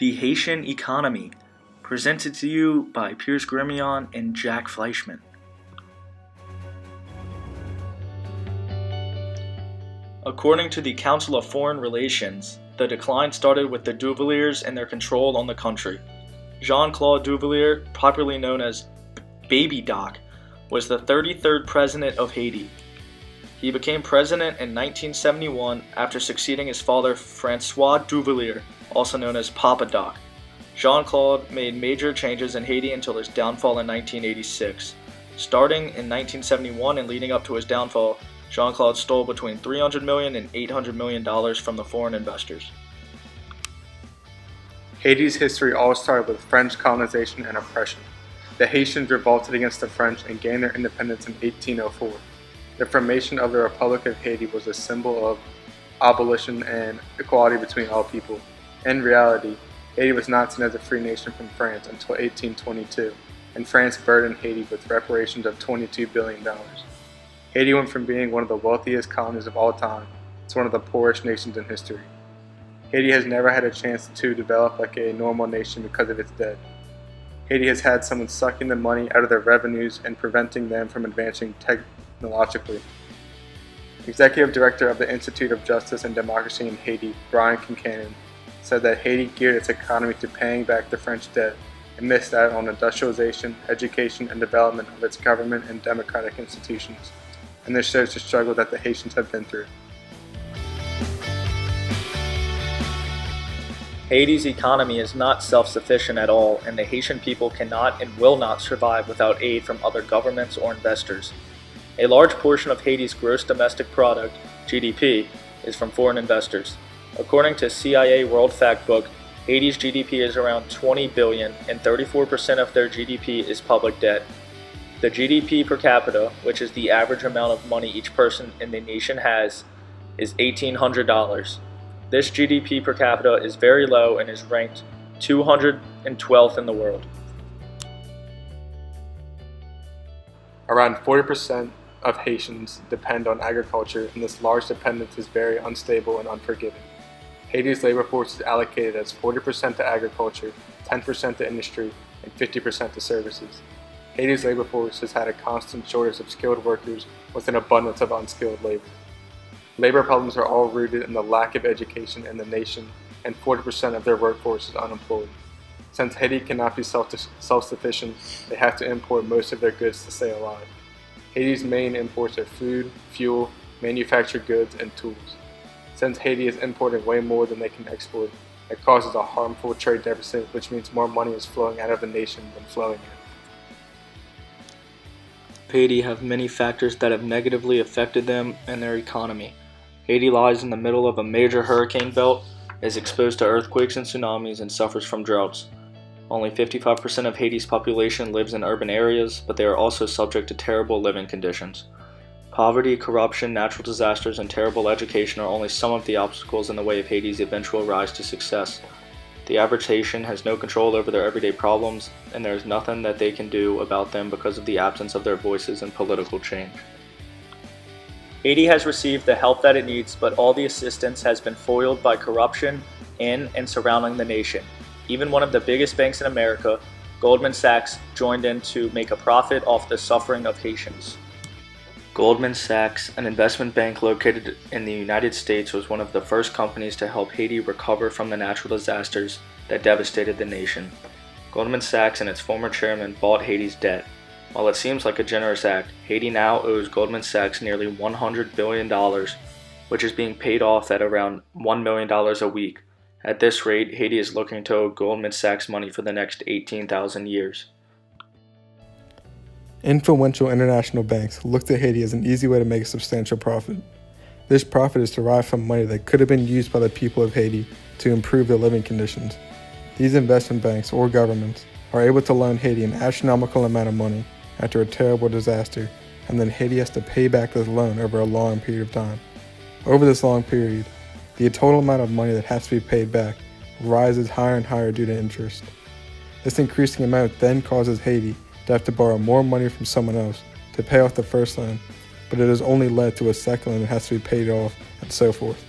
The Haitian Economy, presented to you by Piers Gremion and Jack Fleischman. According to the Council of Foreign Relations, the decline started with the Duvaliers and their control on the country. Jean-Claude Duvalier, popularly known as Baby Doc, was the 33rd president of Haiti. He became president in 1971 after succeeding his father François Duvalier, also known as Papa Doc. Jean-Claude made major changes in Haiti until his downfall in 1986. Starting in 1971 and leading up to his downfall, Jean-Claude stole between $300 million and $800 million from the foreign investors. Haiti's history all started with French colonization and oppression. The Haitians revolted against the French and gained their independence in 1804. The formation of the Republic of Haiti was a symbol of abolition and equality between all people. In reality, Haiti was not seen as a free nation from France until 1822, and France burdened Haiti with reparations of $22 billion. Haiti went from being one of the wealthiest colonies of all time to one of the poorest nations in history. Haiti has never had a chance to develop like a normal nation because of its debt. Haiti has had someone sucking the money out of their revenues and preventing them from advancing technologically. Executive Director of the Institute of Justice and Democracy in Haiti, Brian Concannon, said that Haiti geared its economy to paying back the French debt and missed out on industrialization, education, and development of its government and democratic institutions. And this shows the struggle that the Haitians have been through. Haiti's economy is not self-sufficient at all, and the Haitian people cannot and will not survive without aid from other governments or investors. A large portion of Haiti's gross domestic product, GDP, is from foreign investors. According to CIA World Factbook, Haiti's GDP is around $20 billion, and 34% of their GDP is public debt. The GDP per capita, which is the average amount of money each person in the nation has, is $1,800. This GDP per capita is very low and is ranked 212th in the world. Around 40% of Haitians depend on agriculture, and this large dependence is very unstable and unforgiving. Haiti's labor force is allocated as 40% to agriculture, 10% to industry, and 50% to services. Haiti's labor force has had a constant shortage of skilled workers with an abundance of unskilled labor. Labor problems are all rooted in the lack of education in the nation, and 40% of their workforce is unemployed. Since Haiti cannot be self-sufficient, they have to import most of their goods to stay alive. Haiti's main imports are food, fuel, manufactured goods, and tools. Since Haiti is importing way more than they can export, it causes a harmful trade deficit, which means more money is flowing out of the nation than flowing in. Haiti have many factors that have negatively affected them and their economy. Haiti lies in the middle of a major hurricane belt, is exposed to earthquakes and tsunamis, and suffers from droughts. Only 55% of Haiti's population lives in urban areas, but they are also subject to terrible living conditions. Poverty, corruption, natural disasters, and terrible education are only some of the obstacles in the way of Haiti's eventual rise to success. The average Haitian has no control over their everyday problems, and there is nothing that they can do about them because of the absence of their voices in political change. Haiti has received the help that it needs, but all the assistance has been foiled by corruption in and surrounding the nation. Even one of the biggest banks in America, Goldman Sachs, joined in to make a profit off the suffering of Haitians. Goldman Sachs, an investment bank located in the United States, was one of the first companies to help Haiti recover from the natural disasters that devastated the nation. Goldman Sachs and its former chairman bought Haiti's debt. While it seems like a generous act, Haiti now owes Goldman Sachs nearly $100 billion, which is being paid off at around $1 million a week. At this rate, Haiti is looking to owe Goldman Sachs money for the next 18,000 years. Influential international banks looked at Haiti as an easy way to make a substantial profit. This profit is derived from money that could have been used by the people of Haiti to improve their living conditions. These investment banks or governments are able to loan Haiti an astronomical amount of money after a terrible disaster, and then Haiti has to pay back this loan over a long period of time. Over this long period, the total amount of money that has to be paid back rises higher and higher due to interest. This increasing amount then causes Haiti to have to borrow more money from someone else to pay off the first loan, but it has only led to a second loan that has to be paid off, and so forth.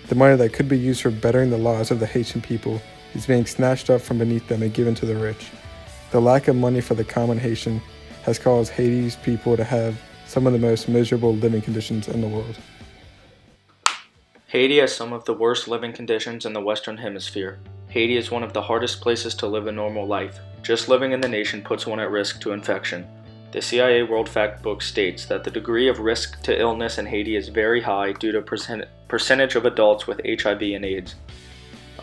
The money that could be used for bettering the lives of the Haitian people is being snatched up from beneath them and given to the rich. The lack of money for the common Haitian has caused Haiti's people to have some of the most miserable living conditions in the world. Haiti has some of the worst living conditions in the Western Hemisphere. Haiti is one of the hardest places to live a normal life. Just living in the nation puts one at risk to infection. The CIA World Factbook states that the degree of risk to illness in Haiti is very high due to percentage of adults with HIV and AIDS.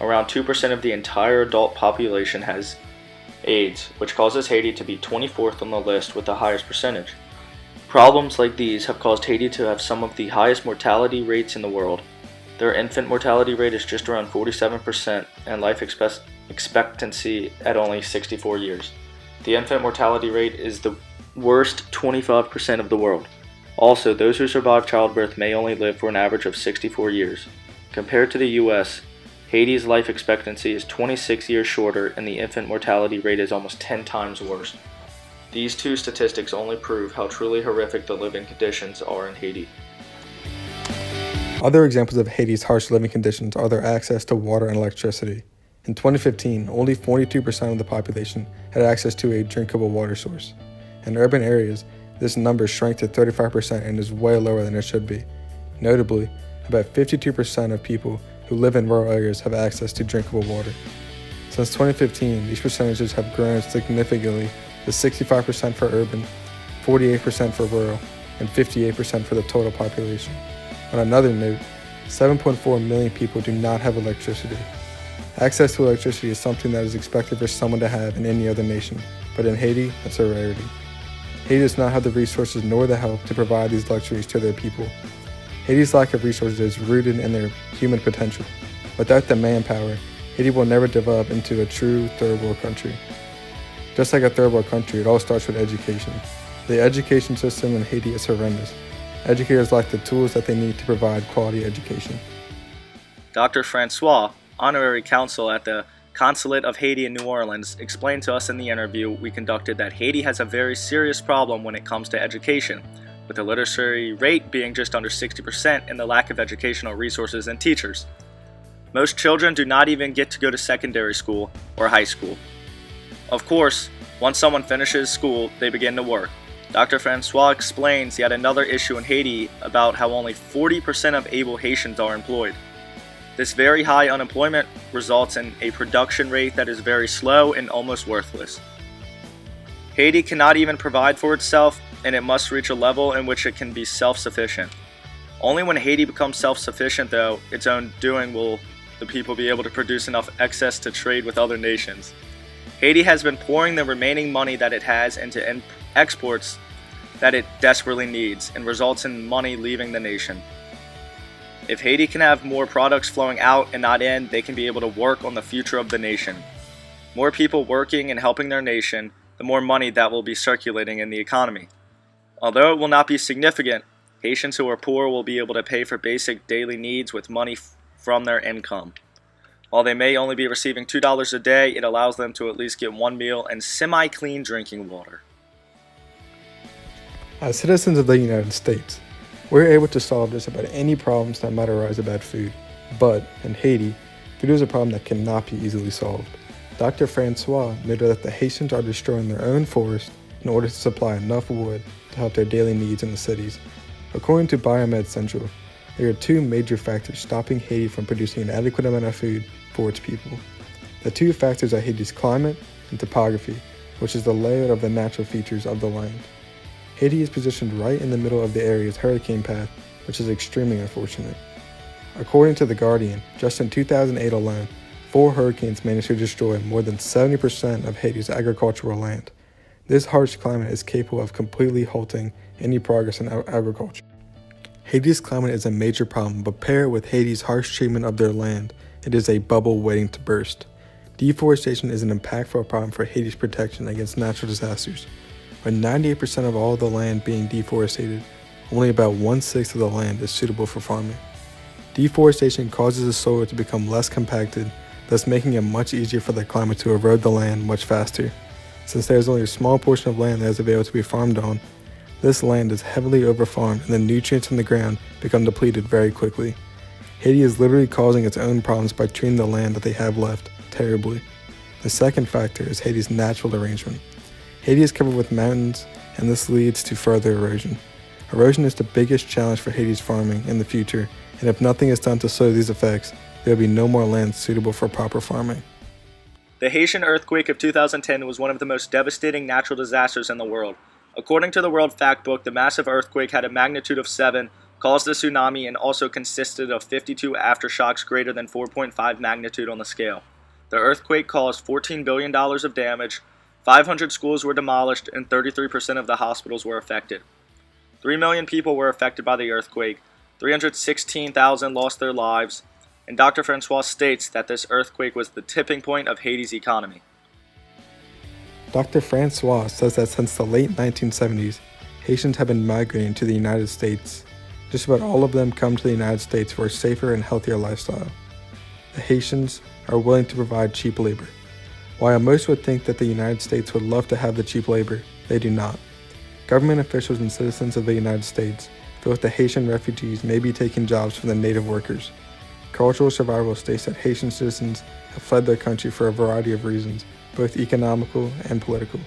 Around 2% of the entire adult population has AIDS, which causes Haiti to be 24th on the list with the highest percentage. Problems like these have caused Haiti to have some of the highest mortality rates in the world. Their infant mortality rate is just around 47% and life expectancy at only 64 years. The infant mortality rate is the worst 25% of the world. Also, those who survive childbirth may only live for an average of 64 years. Compared to the US, Haiti's life expectancy is 26 years shorter and the infant mortality rate is almost 10 times worse. These two statistics only prove how truly horrific the living conditions are in Haiti. Other examples of Haiti's harsh living conditions are their access to water and electricity. In 2015, only 42% of the population had access to a drinkable water source. In urban areas, this number shrank to 35% and is way lower than it should be. Notably, about 52% of people who live in rural areas have access to drinkable water. Since 2015, these percentages have grown significantly to 65% for urban, 48% for rural, and 58% for the total population. On another note, 7.4 million people do not have electricity. Access to electricity is something that is expected for someone to have in any other nation, but in Haiti, it's a rarity. Haiti does not have the resources nor the help to provide these luxuries to their people. Haiti's lack of resources is rooted in their human potential. Without the manpower, Haiti will never develop into a true third world country. Just like a third world country, it all starts with education. The education system in Haiti is horrendous. Educators lack the tools that they need to provide quality education. Dr. Francois, honorary consul at the Consulate of Haiti in New Orleans, explained to us in the interview we conducted that Haiti has a very serious problem when it comes to education, with the literacy rate being just under 60% and the lack of educational resources and teachers. Most children do not even get to go to secondary school or high school. Of course, once someone finishes school, they begin to work. Dr. Francois explains yet another issue in Haiti about how only 40% of able Haitians are employed. This very high unemployment results in a production rate that is very slow and almost worthless. Haiti cannot even provide for itself, and it must reach a level in which it can be self-sufficient. Only when Haiti becomes self-sufficient, though, its own doing will the people be able to produce enough excess to trade with other nations. Haiti has been pouring the remaining money that it has into exports that it desperately needs and results in money leaving the nation. If Haiti can have more products flowing out and not in, they can be able to work on the future of the nation. More people working and helping their nation, the more money that will be circulating in the economy. Although it will not be significant, Haitians who are poor will be able to pay for basic daily needs with money from their income. While they may only be receiving $2 a day, it allows them to at least get one meal and semi-clean drinking water. As citizens of the United States, we're able to solve just about any problems that might arise about food. But in Haiti, food is a problem that cannot be easily solved. Dr. Francois noted that the Haitians are destroying their own forest in order to supply enough wood to help their daily needs in the cities. According to Biomed Central, there are two major factors stopping Haiti from producing an adequate amount of food for its people. The two factors are Haiti's climate and topography, which is the layout of the natural features of the land. Haiti is positioned right in the middle of the area's hurricane path, which is extremely unfortunate. According to The Guardian, just in 2008 alone, 4 hurricanes managed to destroy more than 70% of Haiti's agricultural land. This harsh climate is capable of completely halting any progress in agriculture. Haiti's climate is a major problem, but paired with Haiti's harsh treatment of their land, it is a bubble waiting to burst. Deforestation is an impactful problem for Haiti's protection against natural disasters. With 98% of all the land being deforested, only about 1/6 of the land is suitable for farming. Deforestation causes the soil to become less compacted, thus making it much easier for the climate to erode the land much faster. Since there is only a small portion of land that is available to be farmed on, this land is heavily overfarmed and the nutrients in the ground become depleted very quickly. Haiti is literally causing its own problems by treating the land that they have left terribly. The second factor is Haiti's natural arrangement. Haiti is covered with mountains, and this leads to further erosion. Erosion is the biggest challenge for Haiti's farming in the future, and if nothing is done to slow these effects, there will be no more land suitable for proper farming. The Haitian earthquake of 2010 was one of the most devastating natural disasters in the world. According to the World Factbook, the massive earthquake had a magnitude of 7, caused a tsunami, and also consisted of 52 aftershocks greater than 4.5 magnitude on the scale. The earthquake caused $14 billion of damage, 500 schools were demolished, and 33% of the hospitals were affected. 3 million people were affected by the earthquake, 316,000 lost their lives, and Dr. Francois states that this earthquake was the tipping point of Haiti's economy. Dr. Francois says that since the late 1970s, Haitians have been migrating to the United States. Just about all of them come to the United States for a safer and healthier lifestyle. The Haitians are willing to provide cheap labor. While most would think that the United States would love to have the cheap labor, they do not. Government officials and citizens of the United States feel that the Haitian refugees may be taking jobs from the native workers. Cultural survival states that Haitian citizens have fled their country for a variety of reasons, both economical and political.